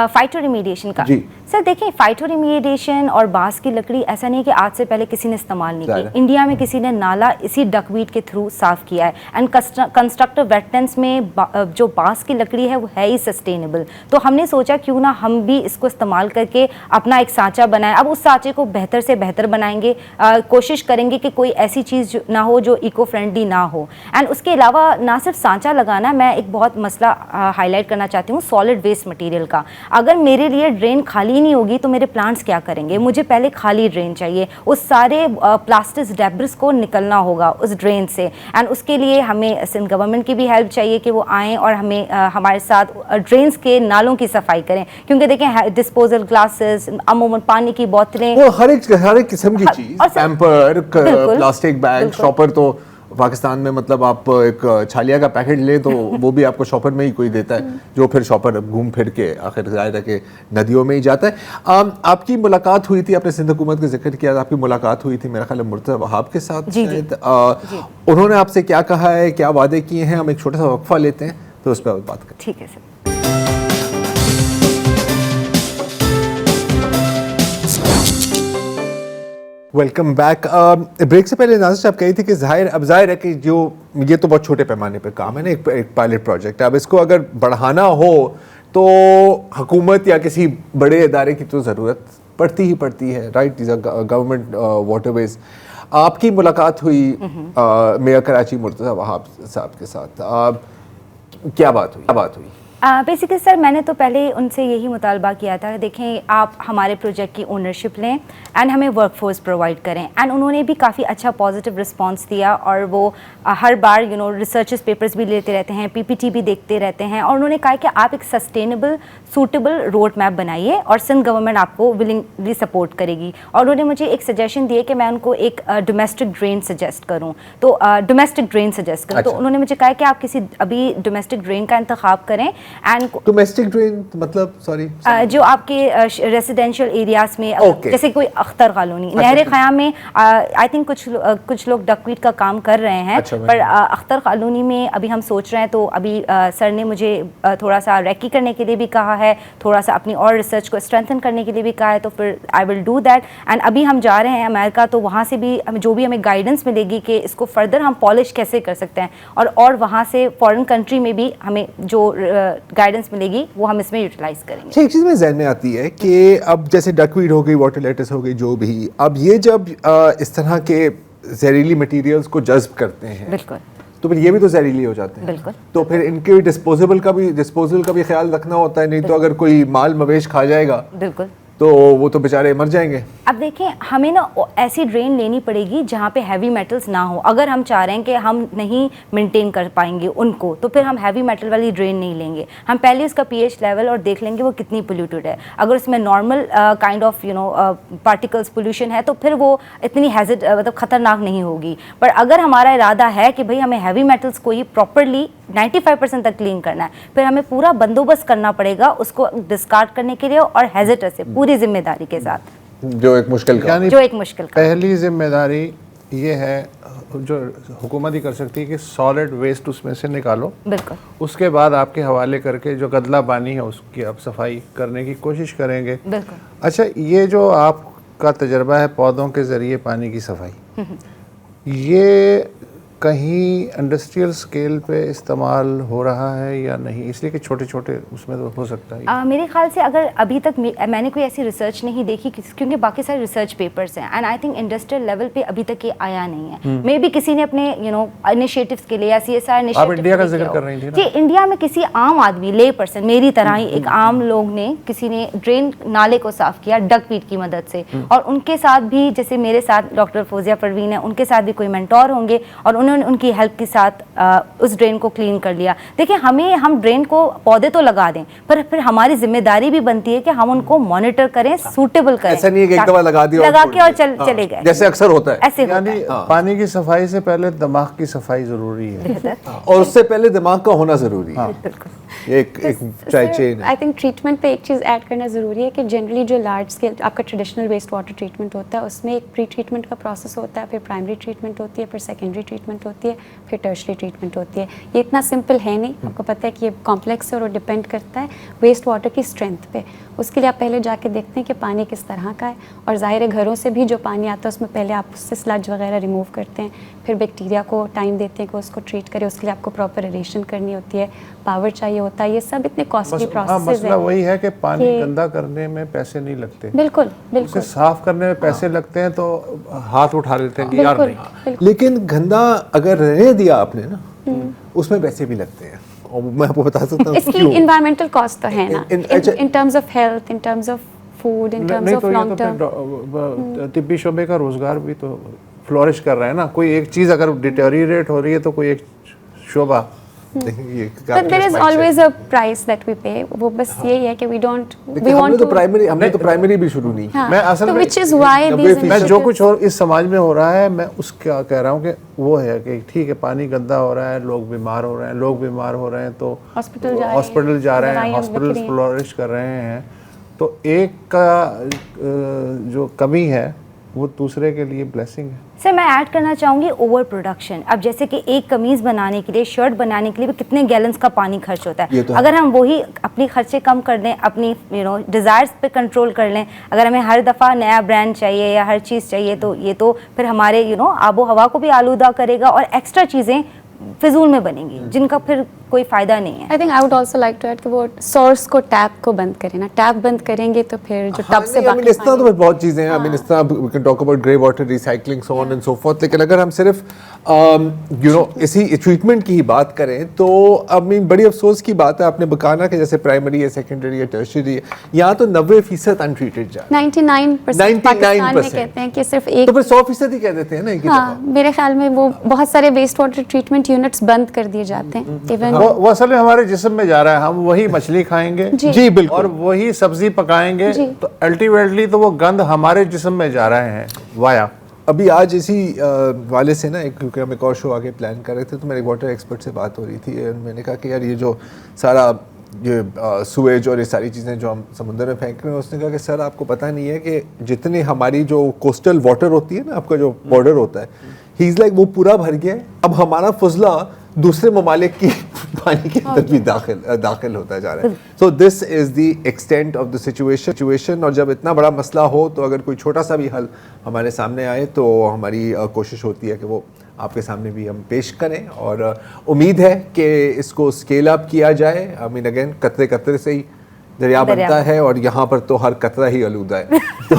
E: फाइटो रिमीडिएशन का?
C: जी।
E: सर देखिए, फाइटो रिमीडिएशन और बांस की लकड़ी ऐसा नहीं कि आज से पहले किसी ने इस्तेमाल नहीं की। इंडिया में किसी ने नाला इसी डकवीट के थ्रू साफ किया है। एंड कंस्ट्रक्टिव वेटलैंड्स में जो बांस की लकड़ी है वो है ही सस्टेनेबल। तो हमने सोचा क्यों ना हम भी इसको इस्तेमाल करके अपना एक सांचा बनाएं। अब उस सांचे को बेहतर से बेहतर बनाएंगे, कोशिश करेंगे कि कोई ऐसी चीज़ ना हो जो इको फ्रेंडली ना हो। एंड उसके अलावा ना सिर्फ सांचा लगाना, मैं एक बहुत मसला हाईलाइट करना चाहती हूँ सॉलिड वेस्ट मटीरियल का। अगर मेरे लिए ड्रेन खाली नहीं होगी तो मेरे प्लांट्स क्या करेंगे? मुझे पहले खाली ड्रेन चाहिए, उस सारे प्लास्टिक डेब्रिस को निकलना होगा उस ड्रेन से। एंड उसके लिए हमें सिंध गवर्नमेंट की भी हेल्प चाहिए कि वो आएँ और हमें हमारे साथ ड्रेन्स के नालों की सफाई करें। क्योंकि देखें, डिस्पोजल ग्लासेस, अमूमन पानी की बोतलें,
C: वो हर एक किस्म की चीज, पैम्पर, प्लास्टिक बैग, शॉपर, तो पाकिस्तान में मतलब आप एक छालिया का पैकेट लें तो वो भी आपको शॉपर में ही कोई देता है, जो फिर शॉपर घूम फिर के आखिर जाहिर है कि नदियों में ही जाता है। आपकी मुलाकात हुई थी, आपने सिंध हुकूमत का जिक्र किया, आपकी मुलाकात हुई थी मेरा ख्याल है मुर्तज़ा वहाब के साथ।
E: जी,
C: उन्होंने आपसे क्या कहा है, क्या वादे किए हैं? हम एक छोटा सा वक्फा लेते हैं तो उस पर बात करें।
E: ठीक है सर।
C: Welcome back. ब्रेक से पहले नाज़िर साहब कही थी कि जाहिर है कि जो ये तो बहुत छोटे पैमाने पे काम है ना, एक पायलट प्रोजेक्ट है। अब इसको अगर बढ़ाना हो तो हुकूमत या किसी बड़े इदारे की तो ज़रूरत पड़ती है, right? These are government waterways. आपकी मुलाकात हुई मेयर कराची मुर्तज़ा वहाब साहब के साथ, क्या बात हुई?
E: बेसिकली सर, मैंने तो पहले उनसे यही मुतालबा किया था, देखें आप हमारे प्रोजेक्ट की ओनरशिप लें एंड हमें वर्कफोर्स प्रोवाइड करें। एंड उन्होंने भी काफ़ी अच्छा पॉजिटिव रिस्पांस दिया और वो हर बार रिसर्चेस पेपर्स भी लेते रहते हैं, पीपीटी भी देखते रहते हैं। और उन्होंने कहा कि आप एक सस्टेनेबल सूटेबल रोड मैप बनाइए और सिंध गवर्नमेंट आपको विलिंगली सपोर्ट करेगी। और उन्होंने मुझे एक सजेशन दिए कि मैं उनको एक डोमेस्टिक ड्रेन सजेस्ट करूँ, तो तो उन्होंने मुझे कहा कि आप किसी अभी डोमेस्टिक ड्रेन का इंतखाब करें। एंड
C: डोमेस्टिक ड्रेन मतलब सॉरी,
E: जो आपके रेसिडेंशियल एरियाज में जैसे कोई अख्तर कॉलोनी, नहर ख़याम में आई थिंक कुछ लोग डकवीट का काम कर रहे हैं। पर अख्तर कॉलोनी में अभी हम सोच रहे हैं, तो अभी सर ने मुझे थोड़ा सा रेकी करने के लिए भी कहा है, थोड़ा सा अपनी और रिसर्च को स्ट्रेंथन करने के लिए भी कहा है, तो फिर I will do that. And अभी हम जा रहे हैं अमेरिका, तो वहाँ से भी जो भी हमें गाइडेंस मिलेगी कि इसको फर्दर हम पॉलिश कैसे कर सकते हैं, और वहाँ से फॉरेन कंट्री में भी हमें जो गाइडेंस मिलेगी वो हम इसमें यूटिलाइज करेंगे।
C: एक चीज़ में ज़हन में आती है कि अब जैसे डकवीड हो गई, वाटर लेटेस हो गई, जो भी, अब ये जब इस तरह के जहरीली मटेरियल्स को जज्ब करते हैं, बिल्कुल, तो फिर ये भी तो जहरीली हो जाते हैं। बिल्कुल। तो फिर इनके डिस्पोजल का भी ख्याल रखना होता है, नहीं तो अगर कोई माल मवेश खा जाएगा, बिल्कुल, तो वो तो बेचारे मर जाएंगे।
E: अब देखें, हमें ना ऐसी ड्रेन लेनी पड़ेगी जहाँ पे हैवी मेटल्स ना हो। अगर हम चाह रहे हैं कि हम नहीं मेंटेन कर पाएंगे उनको, तो फिर हम हैवी मेटल वाली ड्रेन नहीं लेंगे। हम पहले उसका पीएच लेवल और देख लेंगे वो कितनी पोल्यूटेड है। अगर उसमें normal kind of particles pollution है तो फिर वो इतनी मतलब ख़तरनाक नहीं होगी। पर अगर हमारा इरादा है कि भाई हमें हैवी मेटल्स को ही प्रॉपरली 95% तक क्लीन करना है, फिर हमें पूरा बंदोबस्त करना पड़ेगा उसको डिस्कार्ड करने के लिए, और हैजर्ड से पूरी जिम्मेदारी के साथ, जो एक मुश्किल
A: पहली जिम्मेदारी ये है जो हुकूमत ही कर सकती है कि सॉलिड वेस्ट उसमें से निकालो,
E: बिल्कुल,
A: उसके बाद आपके हवाले करके जो गदला पानी है उसकी आप सफाई करने की कोशिश करेंगे।
E: बिल्कुल।
A: अच्छा, ये जो आपका तजर्बा है पौधों के ज़रिए पानी की सफाई, ये कहीं इंडस्ट्रियल स्केल पे इस्तेमाल हो रहा है या नहीं? इसलिए कि छोटे छोटे उसमें तो हो सकता है।
E: मेरे ख्याल से अगर अभी तक मैंने कोई ऐसी रिसर्च नहीं देखी, क्योंकि बाकी सारे रिसर्च पेपर्स हैं, and I think industrial level पे अभी तक ये आया नहीं है। मे बी किसी ने अपने इनिशिएटिव्स के लिए या CSR इनिशिएटिव, आप इंडिया का जिक्र कर रही थी ना? जी, इंडिया में किसी आम आदमी, ले पर्सन, मेरी तरह ही एक आम लोग ने, किसी ने ड्रेन नाले को साफ किया डकवीट की मदद से, और उनके साथ भी, जैसे मेरे साथ डॉक्टर फौजिया परवीन है, उनके साथ भी कोई मेंटोर होंगे, और उन्होंने उनकी हेल्प के साथ उस ड्रेन को क्लीन कर लिया। देखिए हम ड्रेन को पौधे तो लगा दें, पर फिर हमारी जिम्मेदारी भी बनती है कि हम उनको मॉनिटर करें, सूटेबल करें।
C: ऐसा नहीं है कि एक दफा लगा दिया
E: लगा के और चले गए,
C: जैसे अक्सर होता है।
E: ऐसे होता
A: यानी
E: है।
A: पानी की सफाई से पहले दिमाग की सफाई जरूरी है,
C: और उससे पहले दिमाग का होना जरूरी है। एक चेन
F: आई थिंक ट्रीटमेंट पे एक चीज़ ऐड करना ज़रूरी है कि जनरली जो लार्ज स्केल आपका ट्रेडिशनल वेस्ट वाटर ट्रीटमेंट होता है उसमें एक प्री ट्रीटमेंट का प्रोसेस होता है, फिर प्राइमरी ट्रीटमेंट होती है, फिर सेकेंडरी ट्रीटमेंट होती है, फिर टर्शरी ट्रीटमेंट होती है। ये इतना सिंपल है नहीं, आपको पता है कि ये कॉम्प्लेक्स है और डिपेंड करता है वेस्ट वाटर की स्ट्रेंथ पे। उसके लिए आप पहले जाके देखते हैं कि पानी किस तरह का है, और ज़ाहिर है घरों से भी जो पानी आता है उसमें पहले आप उससे स्लज वगैरह रिमूव करते हैं, फिर बैक्टीरिया को टाइम देते हैं कि उसको ट्रीट करें, उसके लिए आपको प्रॉपर एरेशन करनी होती है, पावर चाहिए होता है। ये सब इतने कॉस्टली प्रोसेस
A: मसला
F: है।
A: वही है कि पानी गंदा करने में पैसे नहीं लगते,
F: बिल्कुल
A: उसे
F: बिल्कुल
A: साफ करने में पैसे लगते हैं, तो हाथ उठा लेते हैं कि यार
F: बिल्कुल
A: नहीं।
F: बिल्कुल।
C: लेकिन गंदा अगर रहने दिया आपने ना, उसमें पैसे भी लगते हैं, और मैं आपको बता सकता हूँ
F: इसकी
C: क्यों।
F: इन्वायरमेंटल कॉस्ट तो है ना,
C: अच्छा-
F: in terms of health, in terms of food, in terms
A: नहीं
F: ऑफ
A: तो ये
F: लॉन्ग
A: तो
F: टर्म।
A: फिर तिब्बी शोबे का रोजगार भी तो फ्लोरिश कर रहा है ना। कोई एक चीज़ अगर डिटेरियोरेट हो रही है तो कोई एक शोबा
F: But there is always a price that we pay. वो बस यही है कि we don't, we
C: हमने
F: want
C: तो
F: to,
C: प्राइमरी भी शुरू नहीं किया।
F: हाँ,
A: मैं असल
F: तो
A: में
F: which is why these
A: मैं जो
F: initiatives-
A: कुछ और इस समाज में हो रहा है, मैं उसका कह रहा हूँ कि वो है कि ठीक है पानी गंदा हो रहा है, लोग बीमार हो रहे हैं,
F: हॉस्पिटल
A: तो
F: जा रहे हैं,
A: हॉस्पिटल जा रहे हैं,
F: दवाइयाँ
A: हॉस्पिटल
F: बिक रही हैं।
A: फ्लोरिश कर रहे हैं, तो एक का जो कमी है वो दूसरे के लिए ब्लेसिंग है।
E: सर मैं ऐड करना चाहूँगी ओवर प्रोडक्शन। अब जैसे कि एक कमीज़ बनाने के लिए, शर्ट बनाने के लिए भी कितने गैलन्स का पानी खर्च होता
C: ये
E: है।
C: तो है।
E: अगर हम वही अपने खर्चे कम कर दें, अपनी डिज़ायर्स पे कंट्रोल कर लें, अगर हमें हर दफ़ा नया ब्रांड चाहिए या हर चीज़ चाहिए, तो ये तो फिर हमारे आबो हवा को भी आलूदा करेगा और एक्स्ट्रा चीज़ें फिजूल में बनेंगी जिनका फिर कोई फ़ायदा नहीं है।
F: I think I would also like to add कि वो सोर्स को टैप को बंद करें ना, टैप बंद करेंगे तो फिर जो टब से बाकी
C: इस तरह तो बहुत चीजें हैं। इस तरह we can talk about grey water recycling, so on and so forth. लेकिन अगर हम सिर्फ इसी ट्रीटमेंट की ही बात करें तो बड़ी अफसोस की बात है, आपने बकाना के जैसे प्राइमरी है, सेकेंडरी है, टर्शियरी है, यहाँ तो 90% अनट्रीटेड जा रहा है।
F: 99% पाकिस्तान में कहते हैं कि सिर्फ एक,
C: तो फिर 100% ही कह देते हैं ना एक ही
F: हाँ
C: दफा।
F: मेरे ख्याल में वो बहुत सारे वेस्ट वाटर ट्रीटमेंट यूनिट्स बंद कर दिए जाते हैं। इवन
A: वो असल में हमारे जिस्म में जा रहा है, हम वही मछली खाएंगे
C: जी बिल्कुल,
A: और वही सब्जी पकाएंगे, तो अल्टीमेटली तो वो गंद हमारे जिस्म में जा रहे हैं वाया।
C: अभी आज इसी वाले से ना क्योंकि हम एक और शो आगे प्लान कर रहे थे, तो मेरे एक वाटर एक्सपर्ट से बात हो रही थी। मैंने कहा कि यार ये जो सारा ये सुएज और ये सारी चीज़ें जो हम समुद्र में फेंक रहे हैं, उसने कहा कि सर आपको पता नहीं है कि जितनी हमारी जो कोस्टल वाटर होती है ना, आपका जो बॉर्डर होता है, ही इज़ लाइक वो पूरा भर गया है, अब हमारा फजला दूसरे ममालिक की पानी के अंदर भी दाखिल होता जा रहा है। So this is the extent of the situation. और जब इतना बड़ा मसला हो तो अगर कोई छोटा सा भी हल हमारे सामने आए तो हमारी कोशिश होती है कि वो आपके सामने भी हम पेश करें, और उम्मीद है कि इसको स्केल अप किया जाए। आई मीन अगेन कतरे कतरे से ही दरिया बनता है, और यहाँ पर तो हर कतरा ही आलूदा है। तो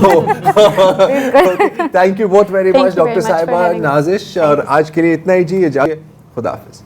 C: थैंक यू बहुत वेरी मच डॉक्टर साहिबा, नाजिश, और आज के लिए इतना ही जी, खुदा हाफिज़।